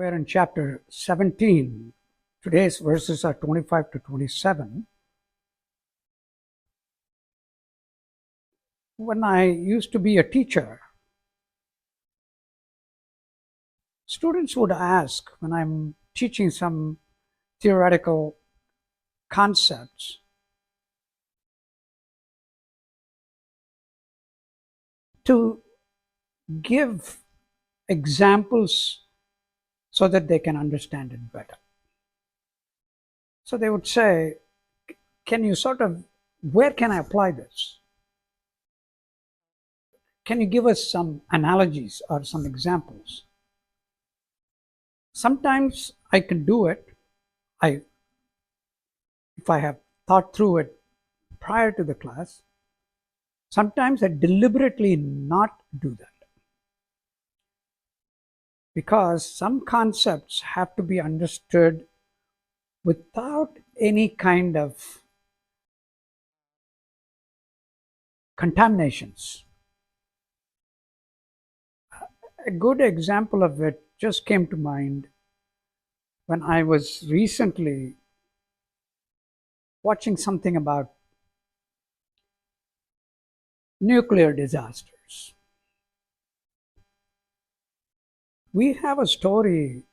We're in chapter 17. Today's verses are 25 to 27. When I used to be a teacher, students would ask, when I'm teaching some theoretical concepts, to give examples so that they can understand it better. So they would say, can you where can I apply this? Can you give us some analogies or some examples? Sometimes I can do it. If I have thought through it prior to the class. Sometimes I deliberately not do that, because some concepts have to be understood without any kind of contaminations. A good example of it just came to mind when I was recently watching something about nuclear disasters. We have a story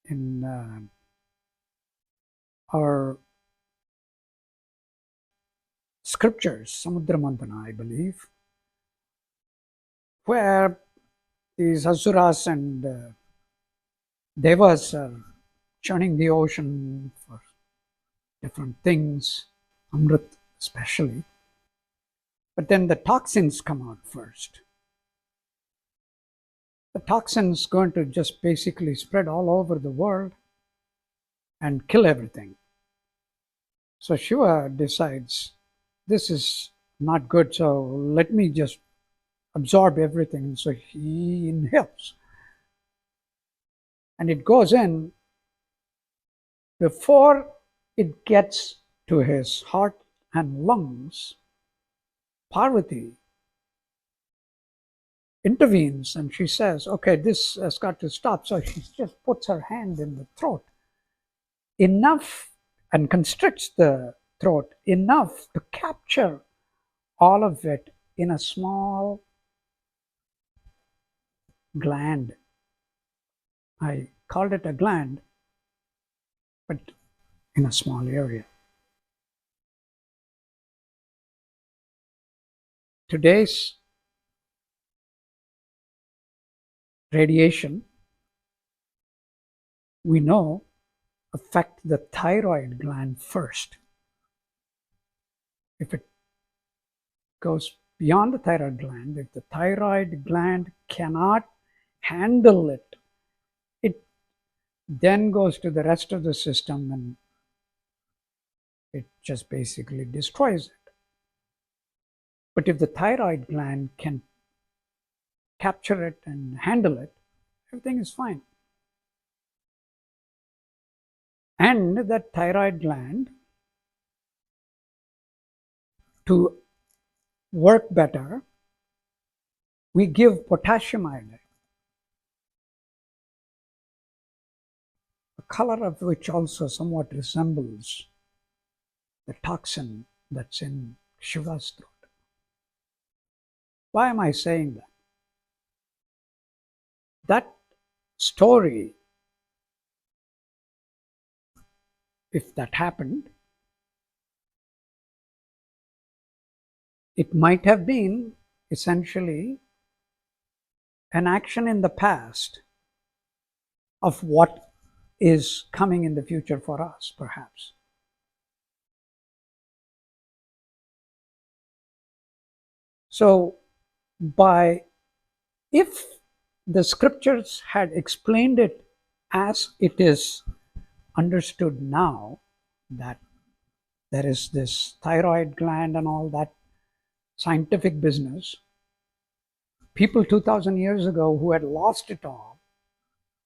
in our scriptures, Samudra Manthana, I believe, where these asuras and devas are churning the ocean for different things, Amrit especially. But then the toxins come out first. The toxins going to just basically spread all over the world and kill everything. So Shiva decides, this is not good, so let me just absorb everything. So he inhales. And it goes in. Before it gets to his heart and lungs, Parvati intervenes and she says, okay, this has got to stop. So she just puts her hand in the throat enough and constricts the throat enough to capture all of it in a small gland. I called it a gland, but in a small area. Today's radiation, we know, affect the thyroid gland first. If it goes beyond the thyroid gland, if the thyroid gland cannot handle it, it then goes to the rest of the system and it just basically destroys it. But if the thyroid gland can capture it and handle it, everything is fine. And that thyroid gland, to work better, we give potassium iodide, the color of which also somewhat resembles the toxin that's in Shiva's throat. Why am I saying that? That story, if that happened, it might have been essentially an action in the past of what is coming in the future for us, perhaps. So, if the scriptures had explained it as it is understood now, that there is this thyroid gland and all that scientific business, people 2,000 years ago who had lost it all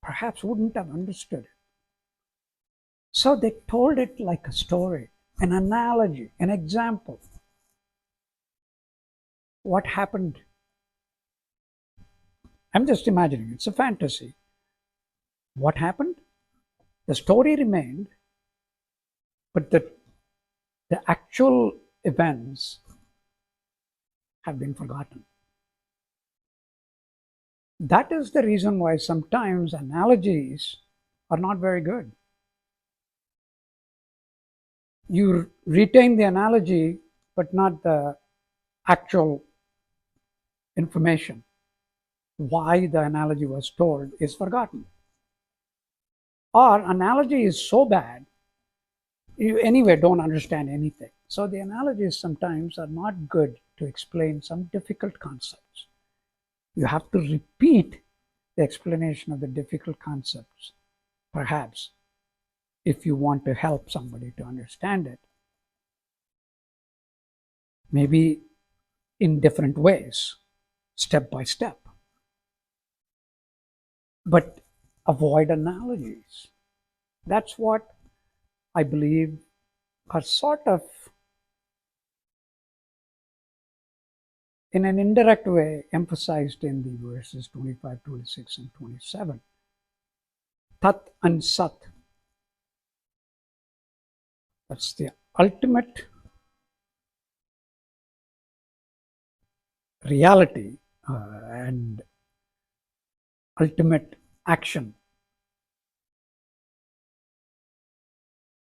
perhaps wouldn't have understood it. So they told it like a story, an analogy, an example. What happened? I'm just imagining, it's a fantasy. What happened? The story remained, but the actual events have been forgotten. That is the reason why sometimes analogies are not very good. You retain the analogy, but not the actual information. Why the analogy was told is forgotten. Or analogy is so bad, you anyway don't understand anything. So the analogies sometimes are not good to explain some difficult concepts. You have to repeat the explanation of the difficult concepts, perhaps, if you want to help somebody to understand it. Maybe in different ways, step by step. But avoid analogies. That's what I believe are sort of, in an indirect way, emphasized in the verses 25, 26, and 27. Tat and Sat. That's the ultimate reality and ultimate action.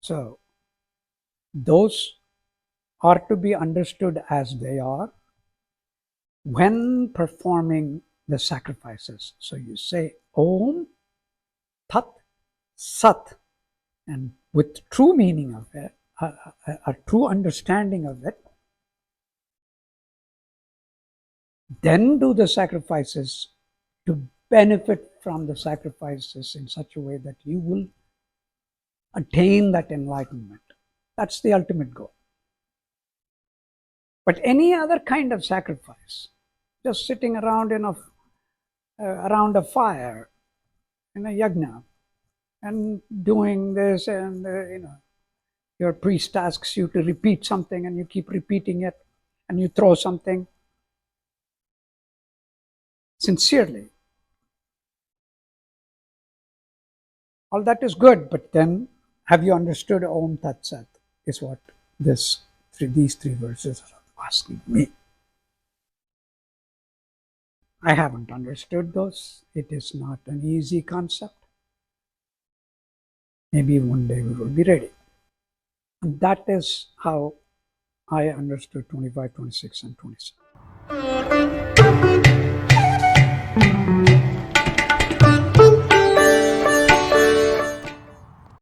So, those are to be understood as they are when performing the sacrifices. So you say Om, Tat, Sat, and with true meaning of it, a true understanding of it, then do the sacrifices to benefit from the sacrifices in such a way that you will attain that enlightenment. That's the ultimate goal. But any other kind of sacrifice, just sitting around around a fire in a yajna and doing this, and your priest asks you to repeat something and you keep repeating it, and you throw something sincerely. All that is good, but then have you understood Om Tat Sat is what these three verses are asking me. I haven't understood those. It is not an easy concept. Maybe one day we will be ready. And that is how I understood 25, 26, and 27.